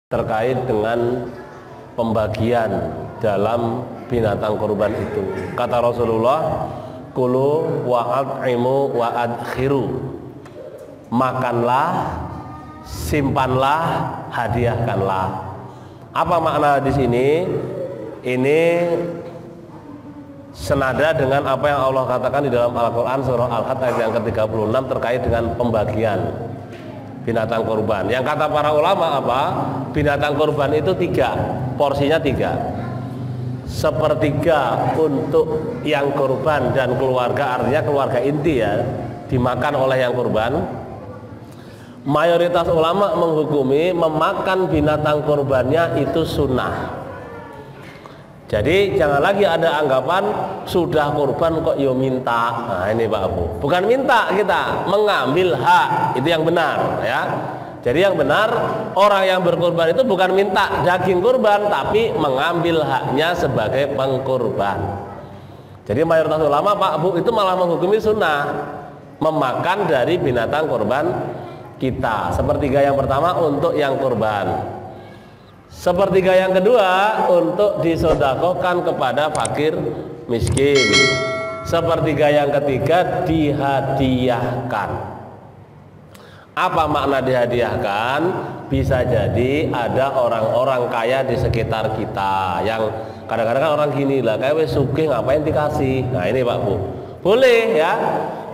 terkait dengan pembagian dalam binatang kurban itu. Kata Rasulullah, kulu wa at'imu wa adkhiru, makanlah, simpanlah, hadiahkanlah. Apa makna di sini? Ini senada dengan apa yang Allah katakan di dalam Al-Quran surah Al-Had ayat yang ke-36 terkait dengan pembagian binatang kurban. Yang kata para ulama apa? Binatang kurban itu 3, porsinya 3. Sepertiga untuk yang kurban dan keluarga, artinya keluarga inti ya, dimakan oleh yang kurban. Mayoritas ulama menghukumi memakan binatang kurbannya itu sunnah. Jadi jangan lagi ada anggapan sudah kurban kok yo minta. Nah ini Pak Abu, bukan minta, kita mengambil hak, itu yang benar ya. Jadi yang benar, orang yang berkurban itu bukan minta daging kurban, tapi mengambil haknya sebagai pengkurban. Jadi mayoritas ulama Pak Abu itu malah menghukumi sunnah memakan dari binatang kurban kita. Sepertiga yang pertama untuk yang kurban, sepertiga yang kedua untuk disedekahkan kepada fakir miskin, sepertiga yang ketiga dihadiahkan. Apa makna dihadiahkan? Bisa jadi ada orang-orang kaya di sekitar kita yang kadang-kadang kan orang gini lah, kayak wes sugih ngapain dikasih. Nah ini Pak Bu, boleh ya.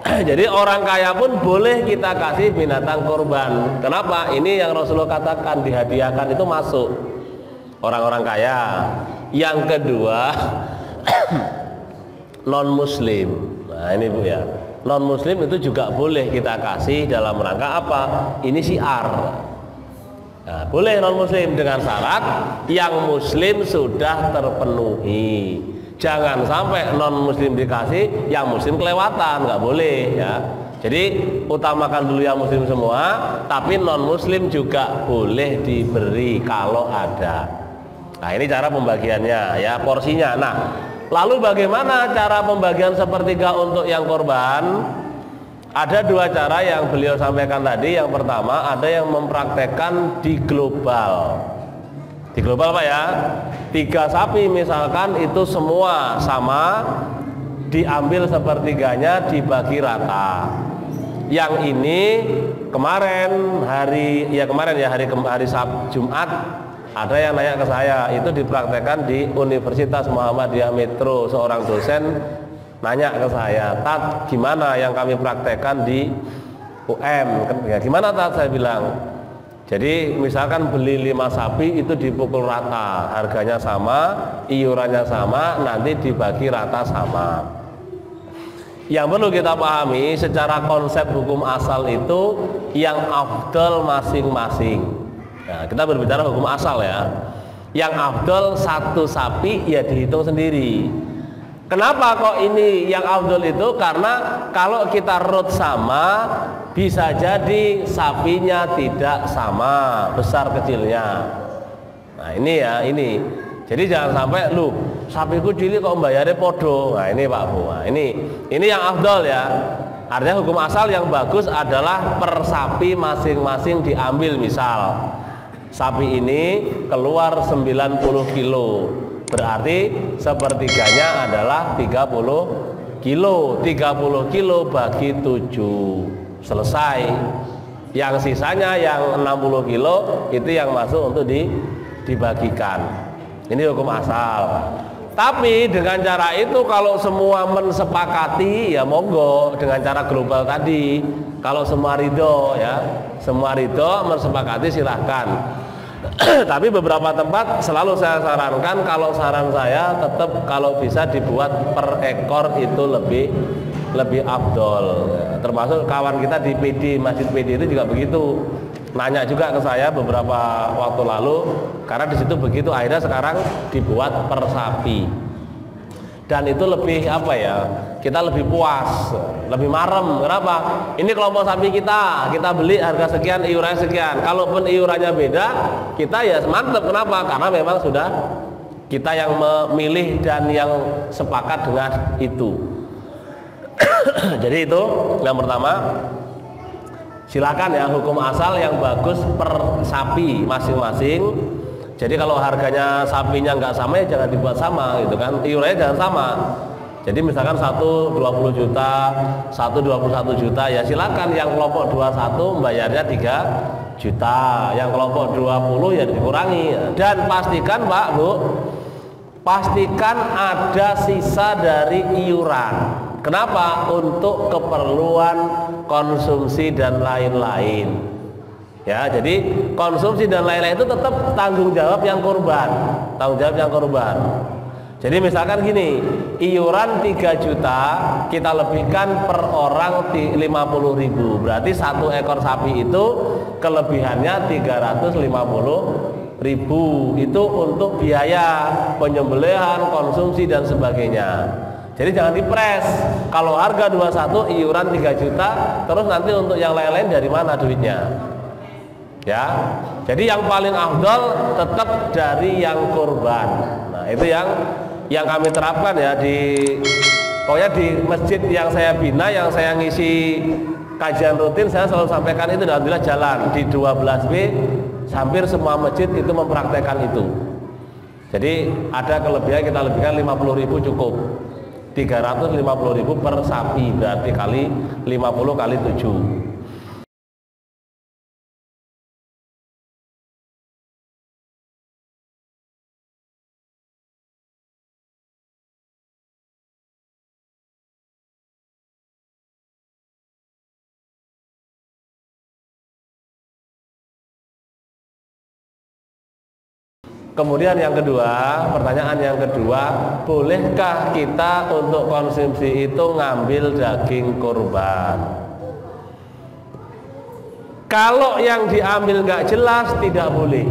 Jadi orang kaya pun boleh kita kasih binatang kurban. Kenapa? Ini yang Rasulullah katakan dihadiahkan itu masuk orang-orang kaya. Yang kedua non muslim. Nah ini Bu ya, non muslim itu juga boleh kita kasih dalam rangka apa? Ini syiar. Nah, boleh non muslim dengan syarat yang muslim sudah terpenuhi. Jangan sampai non muslim dikasih, yang muslim kelewatan, nggak boleh ya. Jadi utamakan dulu yang muslim semua, tapi non muslim juga boleh diberi kalau ada. Nah ini cara pembagiannya ya, porsinya. Nah lalu bagaimana cara pembagian sepertiga untuk yang korban? Ada 2 cara yang beliau sampaikan tadi. Yang pertama, ada yang mempraktekkan di global. Di global Pak ya, 3 sapi misalkan itu semua sama, diambil sepertiganya dibagi rata. Yang ini kemarin hari Jumat ada yang nanya ke saya, itu dipraktekkan di Universitas Muhammadiyah Metro. Seorang dosen nanya ke saya, Tat, gimana yang kami praktekkan di UM? Ya, gimana Tat? Saya bilang, jadi misalkan beli 5 sapi itu dipukul rata, harganya sama, iurannya sama, nanti dibagi rata sama. Yang perlu kita pahami secara konsep hukum asal itu yang afdal masing-masing. Nah, kita berbicara hukum asal ya. Yang afdal 1 sapi ya dihitung sendiri. Kenapa kok ini yang afdal itu? Karena kalau kita rut sama, bisa jadi sapinya tidak sama besar kecilnya. Nah ini ya, ini. Jadi jangan sampai lu sapiku cilik kok bayarnya podo. Nah ini Pak Bu. Nah, ini yang afdal ya. Artinya hukum asal yang bagus adalah per sapi masing-masing diambil. Misal sapi ini keluar 90 kilo, berarti sepertiganya adalah 30 kilo. 30 kilo bagi 7, selesai. Yang sisanya yang 60 kilo itu yang masuk untuk dibagikan. Ini hukum asal. Tapi dengan cara itu kalau semua mensepakati ya monggo, dengan cara global tadi. Kalau semua ridho ya, semua ridho mensepakati silahkan. Tapi beberapa tempat selalu saya sarankan, kalau saran saya tetap kalau bisa dibuat per ekor itu lebih afdol. Termasuk kawan kita di PD, Masjid PD itu juga begitu. Nanya juga ke saya beberapa waktu lalu, karena di situ begitu, akhirnya sekarang dibuat per sapi. Dan itu lebih apa ya? Kita lebih puas, lebih marem. Kenapa? Ini kelompok sapi kita beli harga sekian, iurannya sekian. Kalaupun iurannya beda, kita ya mantep. Kenapa? Karena memang sudah kita yang memilih dan yang sepakat dengan itu. Jadi itu yang pertama. Silakan ya, hukum asal yang bagus per sapi masing-masing. Jadi kalau harganya sapinya nggak sama ya jangan dibuat sama gitu kan, iurannya jangan sama. Jadi misalkan satu 20 juta, satu 21 juta, ya silakan yang kelompok 21 membayarnya 3 juta, yang kelompok 20 ya dikurangi. Dan pastikan Pak Bu, pastikan ada sisa dari iuran. Kenapa? Untuk keperluan konsumsi dan lain-lain. Ya, jadi konsumsi dan lain-lain itu tetap tanggung jawab yang korban, tanggung jawab yang korban. Jadi misalkan gini, iuran 3 juta kita lebihkan per orang 50.000, berarti satu ekor sapi itu kelebihannya 350.000, itu untuk biaya penyembelihan, konsumsi dan sebagainya. Jadi jangan dipres. Kalau harga 21 iuran 3 juta, terus nanti untuk yang lain-lain dari mana duitnya? Ya. Jadi yang paling afdal tetap dari yang korban. Nah, itu yang kami terapkan ya pokoknya di masjid yang saya bina, yang saya ngisi kajian rutin, saya selalu sampaikan itu. Alhamdulillah jalan di 12B, hampir semua masjid itu mempraktekkan itu. Jadi ada kelebihan, kita lebihkan 50.000 cukup, 350.000 per sapi, berarti kali 50 kali 7. Kemudian yang kedua, pertanyaan yang kedua, bolehkah kita untuk konsumsi itu ngambil daging kurban? Kalau yang diambil nggak jelas, tidak boleh.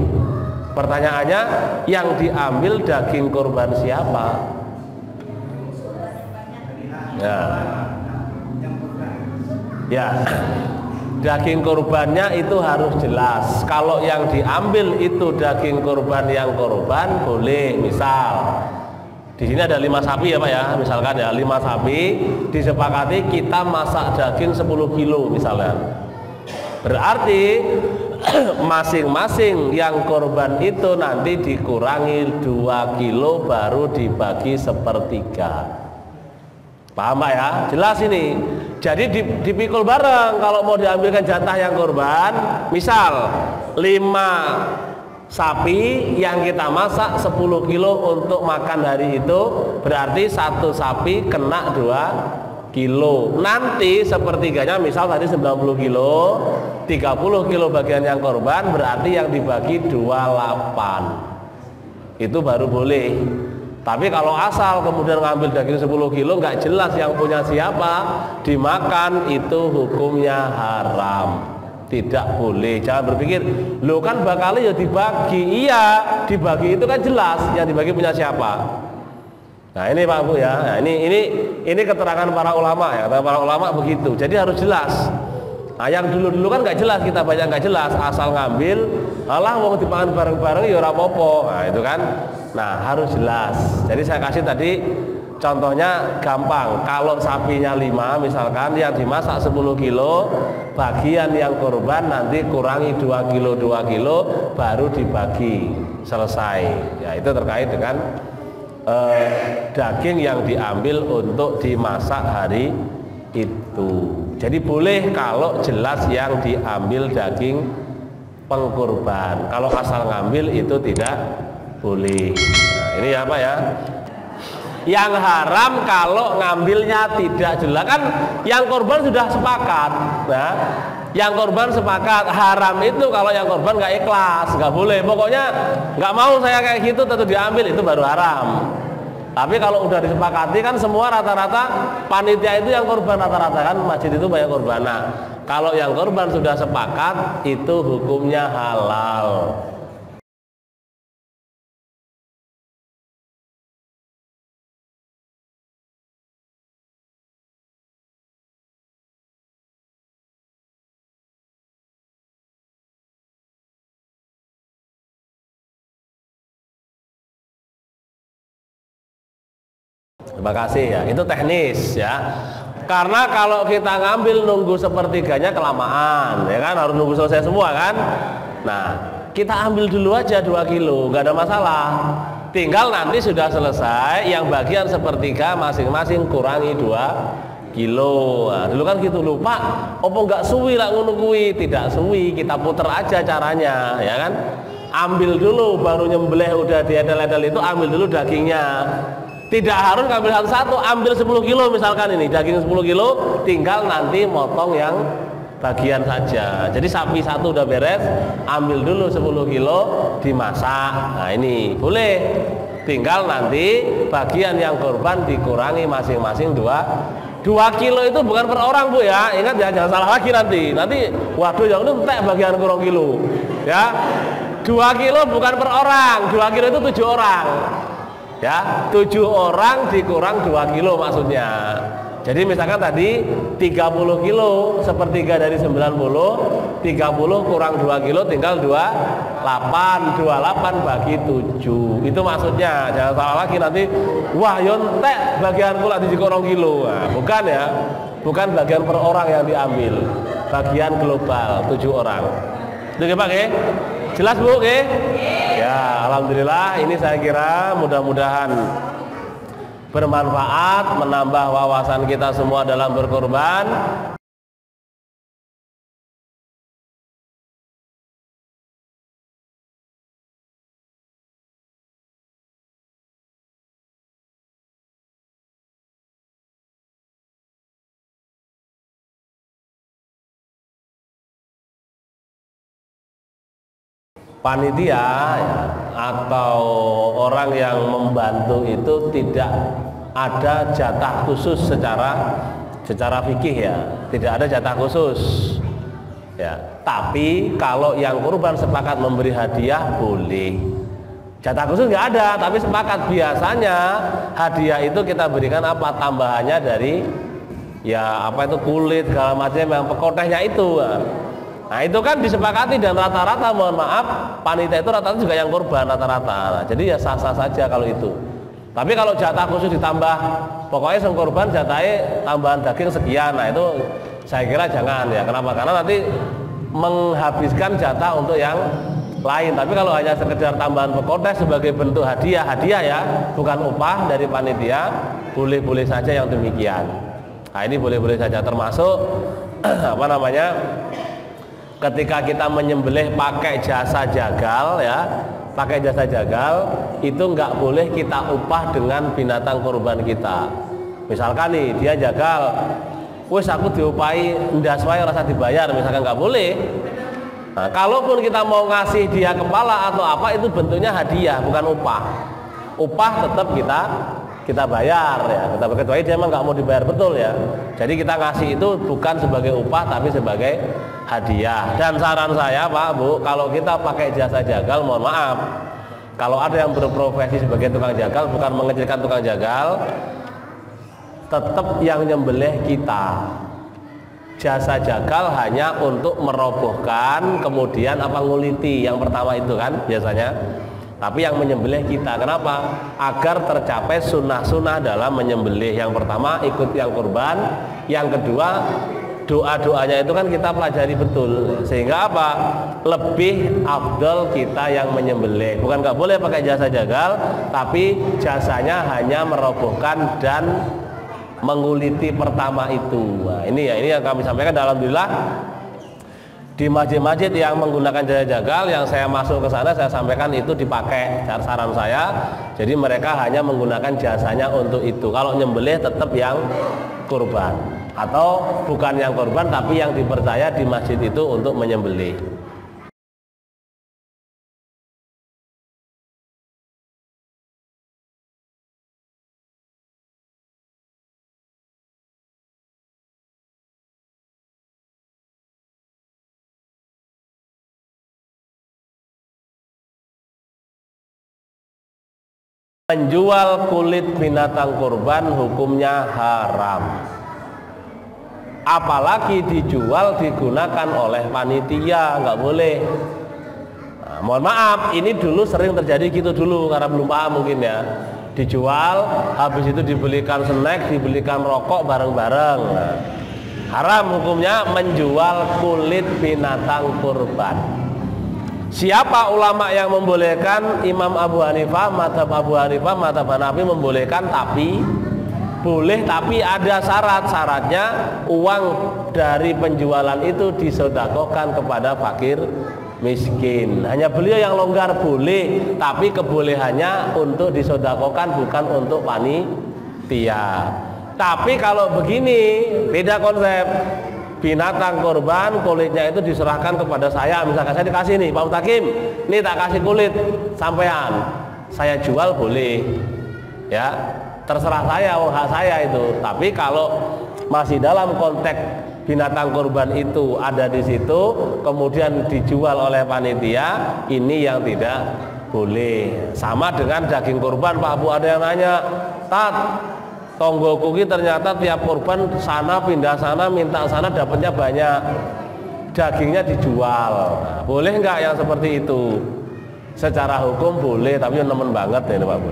Pertanyaannya, yang diambil daging kurban siapa? Ya. Daging kurbannya itu harus jelas. Kalau yang diambil itu daging kurban yang korban, boleh. Misal di sini ada 5 sapi ya Pak ya, misalkan ya 5 sapi disepakati kita masak daging 10 kilo misalnya. Berarti masing-masing yang korban itu nanti dikurangi 2 kilo baru dibagi 1/3. Paham Pak ya? Jelas ini. Jadi dipikul bareng. Kalau mau diambilkan jatah yang korban, misal 5 sapi yang kita masak 10 kilo untuk makan hari itu, berarti satu sapi kena 2 kilo. Nanti 1/3-nya misal tadi 90 kilo, 30 kilo bagian yang korban, berarti yang dibagi 28. Itu baru boleh. Tapi kalau asal kemudian ngambil daging 10 kilo nggak jelas yang punya siapa, dimakan, itu hukumnya haram, tidak boleh. Jangan berpikir, lo kan bakalnya ya dibagi. Iya, dibagi itu kan jelas yang dibagi punya siapa. Nah ini Pak Bu ya, nah, ini keterangan para ulama ya, para ulama begitu. Jadi harus jelas. Nah yang dulu kan nggak jelas, kita banyak nggak jelas, asal ngambil, alah mau dimakan bareng-bareng ya ora apa-apa. Nah itu kan. Nah harus jelas. Jadi saya kasih tadi contohnya gampang. Kalau sapinya 5 misalkan, yang dimasak 10 kilo, bagian yang korban nanti kurangi 2 kilo 2 kilo baru dibagi, selesai. Ya itu terkait dengan daging yang diambil untuk dimasak hari itu. Jadi boleh kalau jelas yang diambil daging pengkurban. Kalau asal ngambil itu tidak boleh. Nah, ini apa ya? Yang haram kalau ngambilnya tidak jelas. Kan yang korban sudah sepakat. Nah, yang korban sepakat. Haram itu kalau yang korban nggak ikhlas, nggak boleh. Pokoknya nggak mau saya kayak gitu, tentu diambil, itu baru haram. Tapi kalau udah disepakati kan semua rata-rata panitia itu yang korban rata-rata, kan masjid itu banyak korban. Nah, kalau yang korban sudah sepakat itu hukumnya halal. Terima kasih ya. Itu teknis ya. Karena kalau kita ngambil nunggu sepertiganya kelamaan, ya kan, harus nunggu selesai semua kan. Nah, kita ambil dulu aja 2 kilo, nggak ada masalah. Tinggal nanti sudah selesai, yang bagian sepertiga masing-masing kurangi 2 kilo. Nah, dulu kan gitu, lupa opo nggak suwi lah ngono kuwi. Tidak suwi, kita puter aja caranya, ya kan. Ambil dulu baru nyembelih, udah diedel-edel itu ambil dulu dagingnya. Tidak harus ngambil satu-satu, ambil 10 kilo misalkan, ini daging 10 kilo, tinggal nanti motong yang bagian saja. Jadi sapi satu udah beres, ambil dulu 10 kilo dimasak. Nah ini boleh, tinggal nanti bagian yang korban dikurangi masing-masing 2 kilo. Itu bukan per orang Bu ya, ingat ya, jangan salah lagi nanti waduh yang itu entek bagian kurang kilo ya. 2 kilo bukan per orang, 2 kilo itu 7 orang ya, 7 orang dikurang 2 kilo maksudnya. Jadi misalkan tadi 30 kilo sepertiga dari 90, 30 kurang 2 kilo tinggal 28 bagi 7, itu maksudnya. Jangan salah lagi nanti, wah yontek bagianku lagi dikurang kilo. Nah, bukan ya, bukan bagian per orang yang diambil, bagian global 7 orang. Itu Pak ya? Jelas Bu ya? Ya alhamdulillah, ini saya kira mudah-mudahan bermanfaat, menambah wawasan kita semua dalam berkorban. Panitia ya, atau orang yang membantu itu tidak ada jatah khusus secara fikih ya, tidak ada jatah khusus ya. Tapi kalau yang kurban sepakat memberi hadiah boleh. Jatah khusus nggak ada, tapi sepakat. Biasanya hadiah itu kita berikan apa, tambahannya dari ya apa itu kulit segala macam yang pekotehnya itu. Nah itu kan disepakati, dan rata-rata mohon maaf panitia itu rata-rata juga yang korban rata-rata. Nah, jadi ya sah-sah saja kalau itu. Tapi kalau jatah khusus ditambah, pokoknya sang korban jatahnya tambahan daging sekian, nah itu saya kira jangan ya. Kenapa? Karena nanti menghabiskan jatah untuk yang lain. Tapi kalau hanya sekedar tambahan pekoteh sebagai bentuk hadiah ya, bukan upah dari panitia, boleh-boleh saja yang demikian. Nah ini boleh-boleh saja, termasuk apa namanya, ketika kita menyembelih pakai jasa jagal ya, pakai jasa jagal itu nggak boleh kita upah dengan binatang kurban kita. Misalkan nih dia jagal, wes aku diupahi ndas wae rasa dibayar, misalkan, nggak boleh. Nah, kalaupun kita mau ngasih dia kepala atau apa, itu bentuknya hadiah bukan upah. Upah tetap kita bayar ya, kita kecuali dia memang nggak mau dibayar betul ya. Jadi kita ngasih itu bukan sebagai upah tapi sebagai hadiah. Dan saran saya Pak Bu, kalau kita pakai jasa jagal, mohon maaf, kalau ada yang berprofesi sebagai tukang jagal, bukan mengecilkan tukang jagal, tetap yang nyembelih kita. Jasa jagal hanya untuk merobohkan, kemudian apa, nguliti yang pertama itu kan biasanya. Tapi yang menyembelih kita. Kenapa? Agar tercapai sunnah-sunnah dalam menyembelih. Yang pertama ikut yang kurban, yang kedua doa-doanya itu kan kita pelajari betul, sehingga apa, lebih afdal kita yang menyembelih. Bukan nggak boleh pakai jasa jagal, tapi jasanya hanya merobohkan dan menguliti pertama itu. Nah, ini yang kami sampaikan. Alhamdulillah di masjid-masjid yang menggunakan jasa jagal, yang saya masuk ke sana saya sampaikan itu dipakai, saran saya. Jadi mereka hanya menggunakan jasanya untuk itu. Kalau nyembelih tetap yang kurban, atau bukan yang korban tapi yang dipercaya di masjid itu untuk menyembelih. Menjual kulit binatang kurban hukumnya haram. Apalagi dijual digunakan oleh panitia, nggak boleh. Nah, mohon maaf, ini dulu sering terjadi gitu dulu karena belum paham mungkin ya. dijual, habis itu dibelikan snack, dibelikan rokok bareng-bareng. Haram hukumnya menjual kulit binatang kurban. Siapa ulama yang membolehkan? Imam Abu Hanifah, mazhab Abu Hanifah, mazhab Hanafi membolehkan, tapi boleh, tapi ada syarat-syaratnya. Uang dari penjualan itu disedekahkan kepada fakir miskin. Hanya beliau yang longgar boleh, tapi kebolehannya untuk disedekahkan, bukan untuk panitia. Tapi kalau begini beda konsep. Binatang korban kulitnya itu diserahkan kepada saya. Misalkan saya dikasih nih, Pak Mutakim, nih tak kasih kulit sampean, saya jual boleh, ya terserah saya, hak saya itu. Tapi kalau masih dalam konteks binatang korban itu ada di situ, kemudian dijual oleh panitia, ini yang tidak boleh. Sama dengan daging korban, Pak Bu, ada yang nanya, Tat, tonggoku ini ternyata tiap korban sana pindah sana, minta sana, dapatnya banyak, dagingnya dijual. Nah, boleh nggak yang seperti itu? Secara hukum boleh, tapi nemen banget ini Pak Bu.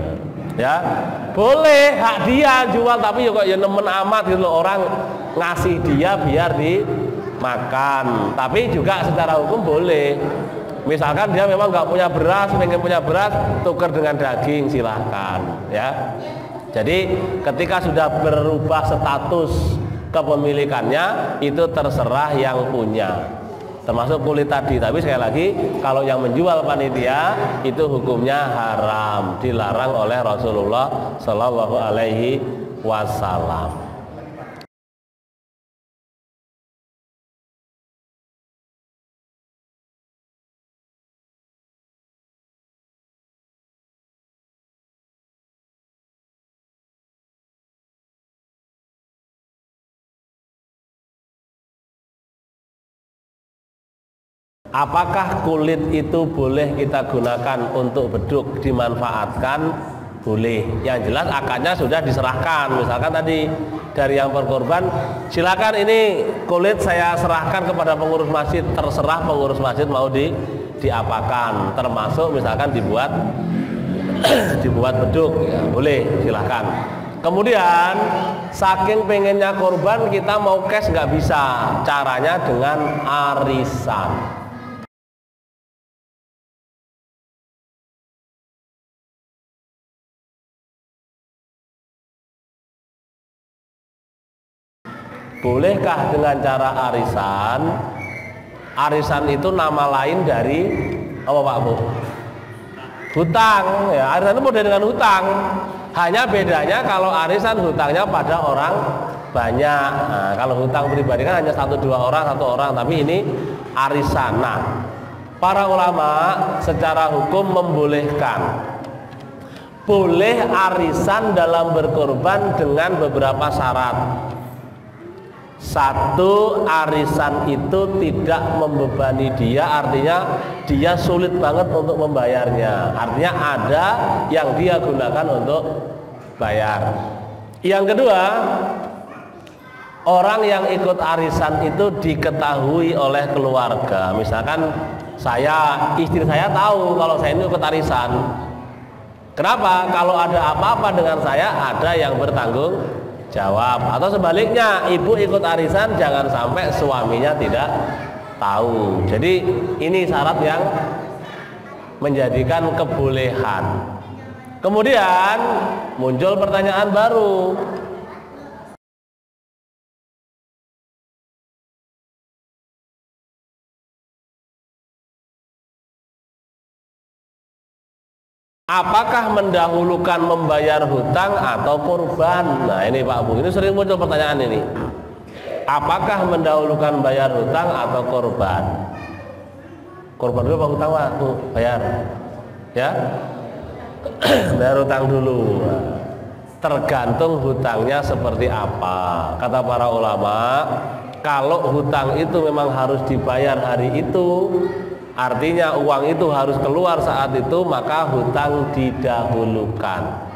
Ya, boleh, hak dia jual, tapi kok ya nemen amat gitu loh, orang ngasih dia biar dimakan. Tapi juga secara hukum boleh. Misalkan dia memang nggak punya beras, pengen punya beras, tukar dengan daging, silahkan, ya. Jadi ketika sudah berubah status kepemilikannya, itu terserah yang punya, termasuk kulit tadi. Tapi sekali lagi, kalau yang menjual panitia itu hukumnya haram, dilarang oleh Rasulullah Shallallahu Alaihi Wasallam. Apakah kulit itu boleh kita gunakan untuk beduk, dimanfaatkan? Boleh. Yang jelas akadnya sudah diserahkan. Misalkan tadi dari yang berkorban, silakan ini kulit saya serahkan kepada pengurus masjid, terserah pengurus masjid mau diapakan, termasuk misalkan dibuat beduk, ya, boleh, silahkan. Kemudian saking pengennya korban, kita mau cash nggak bisa, caranya dengan arisan. Bolehkah dengan cara arisan? Arisan itu nama lain dari apa Pak Bu? Hutang, ya. Arisan itu model dengan hutang. Hanya bedanya kalau arisan hutangnya pada orang banyak. Nah, kalau hutang pribadi kan hanya satu orang, tapi ini arisan. Nah, para ulama secara hukum membolehkan. Boleh arisan dalam berkorban dengan beberapa syarat. Satu, arisan itu tidak membebani dia, artinya dia sulit banget untuk membayarnya. Artinya ada yang dia gunakan untuk bayar. Yang kedua, orang yang ikut arisan itu diketahui oleh keluarga. Misalkan istri saya tahu kalau saya ini ikut arisan. Kenapa? Kalau ada apa-apa dengan saya, ada yang bertanggung jawab. Atau sebaliknya, ibu ikut arisan, jangan sampai suaminya tidak tahu. Jadi ini syarat yang menjadikan kebolehan. Kemudian muncul pertanyaan baru. Apakah mendahulukan membayar hutang atau kurban? Nah ini Pak Bu, ini sering muncul pertanyaan ini. Apakah mendahulukan bayar hutang atau kurban? Kurban dulu Pak, hutang Pak Bu, bayar. Ya, bayar hutang dulu. Tergantung hutangnya seperti apa. Kata para ulama, kalau hutang itu memang harus dibayar hari itu, artinya uang itu harus keluar saat itu, maka hutang didahulukan.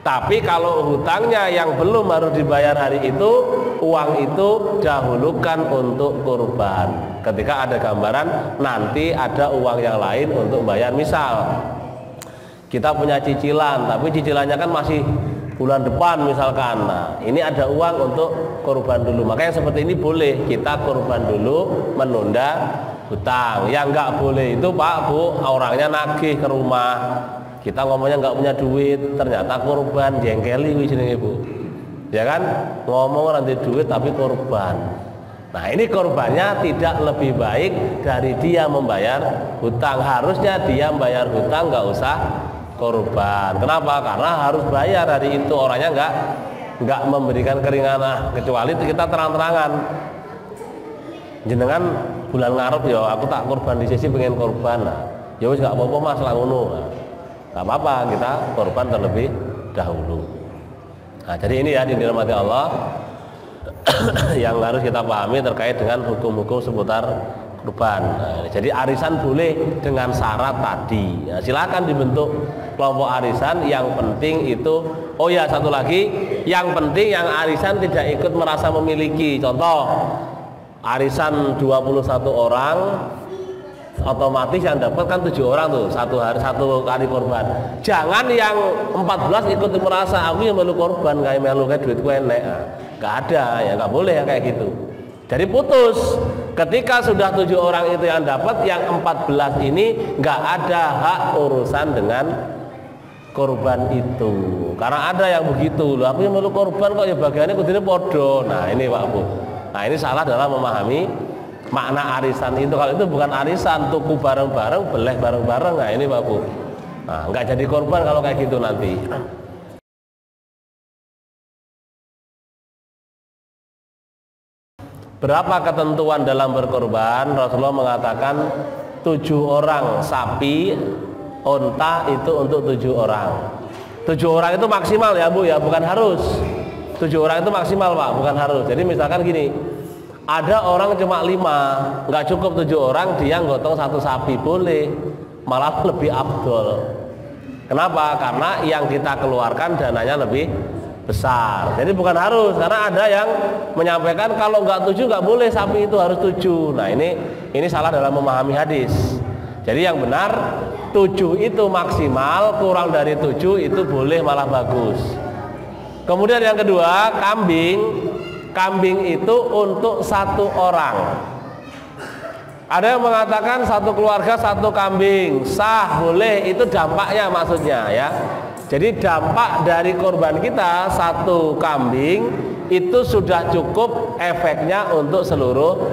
Tapi kalau hutangnya yang belum harus dibayar hari itu, uang itu dahulukan untuk kurban. Ketika ada gambaran nanti ada uang yang lain untuk bayar, misal Kita punya cicilan, tapi cicilannya kan masih bulan depan misalkan. Nah, ini ada uang untuk kurban dulu. Makanya seperti ini boleh kita kurban dulu, menunda hutang. Yang nggak boleh itu Pak Bu, orangnya nagih ke rumah. Kita ngomongnya nggak punya duit, ternyata kurban, jengkeli wis jenenge Bu. Ya kan? Ngomong nanti duit tapi kurban. Nah, ini kurbannya tidak lebih baik dari dia membayar hutang. Harusnya dia membayar hutang, nggak usah korban. Kenapa? Karena harus bayar hari itu, orangnya nggak memberikan keringanan, kecuali kita terang-terangan jenengan bulan ngarep ya aku tak korban di sisi pengen korban. Nah, ya wis nggak apa-apa Mas lah ngono. Nggak apa-apa, kita korban terlebih dahulu. Nah, jadi ini ya dirahmati Allah yang harus kita pahami terkait dengan hukum-hukum seputar kurban. Nah, jadi arisan boleh dengan syarat tadi. Nah, silakan dibentuk kelompok arisan. Yang penting itu, oh ya satu lagi, yang penting yang arisan tidak ikut merasa memiliki. Contoh, arisan 21 orang, otomatis yang dapat kan 7 orang tuh, satu kali korban. Jangan yang 14 ikut merasa aku yang melu korban, kayak melu kayak duitku enek. Nggak ada, ya nggak boleh ya kayak gitu. Jadi putus. Ketika sudah 7 orang itu yang dapat, yang 14 ini nggak ada hak urusan dengan korban itu. Karena ada yang begitu, loh aku yang melu korban kok ya bagiannya kudune podo. Nah ini Pak Bu. Nah ini salah dalam memahami makna arisan itu. Kalau itu bukan arisan, tuku bareng-bareng, beleh bareng-bareng. Nah ini Pak Bu. Nah, nggak jadi korban kalau kayak gitu nanti. Berapa ketentuan dalam berkorban? Rasulullah mengatakan 7 orang sapi, onta itu untuk 7 orang. 7 orang itu maksimal ya Bu ya, bukan harus. 7 orang itu maksimal Pak, bukan harus. Jadi misalkan gini, ada orang cuma 5, nggak cukup 7 orang, dia gotong 1 sapi, boleh, malah lebih afdol. Kenapa? Karena yang kita keluarkan dananya lebih besar. Jadi bukan harus, karena ada yang menyampaikan kalau nggak 7 nggak boleh, sapi itu harus 7. Nah ini salah dalam memahami hadis. Jadi yang benar 7 itu maksimal, kurang dari 7 itu boleh malah bagus. Kemudian yang kedua, kambing itu untuk 1 orang. Ada yang mengatakan 1 keluarga 1 kambing, sah, boleh, itu dampaknya maksudnya ya. Jadi dampak dari korban kita 1 kambing itu sudah cukup efeknya untuk seluruh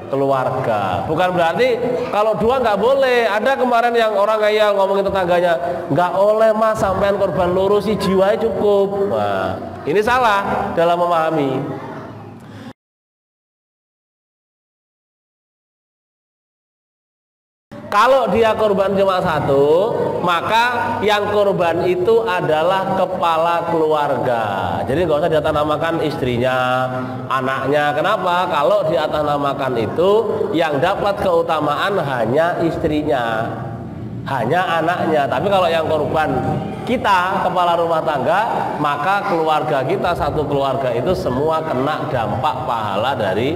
keluarga. Bukan berarti kalau 2 nggak boleh. Ada kemarin yang orang ngeyel ngomongin tetangganya, nggak oleh Mas sampean korban loro sih, jiwanya cukup. Nah, ini salah dalam memahami. Kalau dia korban cuma 1, maka yang korban itu adalah kepala keluarga. Jadi nggak usah diatasnamakan istrinya, anaknya. Kenapa? Kalau diatasnamakan itu yang dapat keutamaan hanya istrinya, hanya anaknya. Tapi kalau yang korban kita, kepala rumah tangga, maka keluarga kita, 1 keluarga itu semua kena dampak pahala dari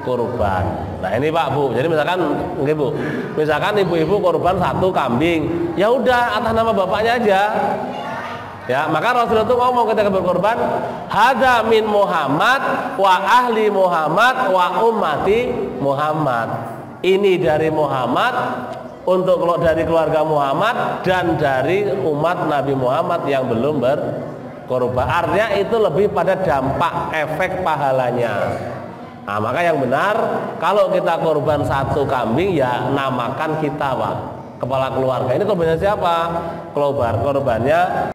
korban. Nah ini Pak Bu, jadi misalkan Bu, misalkan ibu-ibu korban 1 kambing, ya udah atas nama bapaknya aja. Ya, maka Rasulullah itu ngomong ketika berkorban, hadza min Muhammad wa ahli Muhammad wa ummati Muhammad. Ini dari Muhammad, untuk dari keluarga Muhammad dan dari umat Nabi Muhammad yang belum berkorban. Artinya itu lebih pada dampak efek pahalanya. Nah, maka yang benar kalau kita korban 1 kambing ya namakan kita Pak, kepala keluarga. Ini korbannya siapa? Korbannya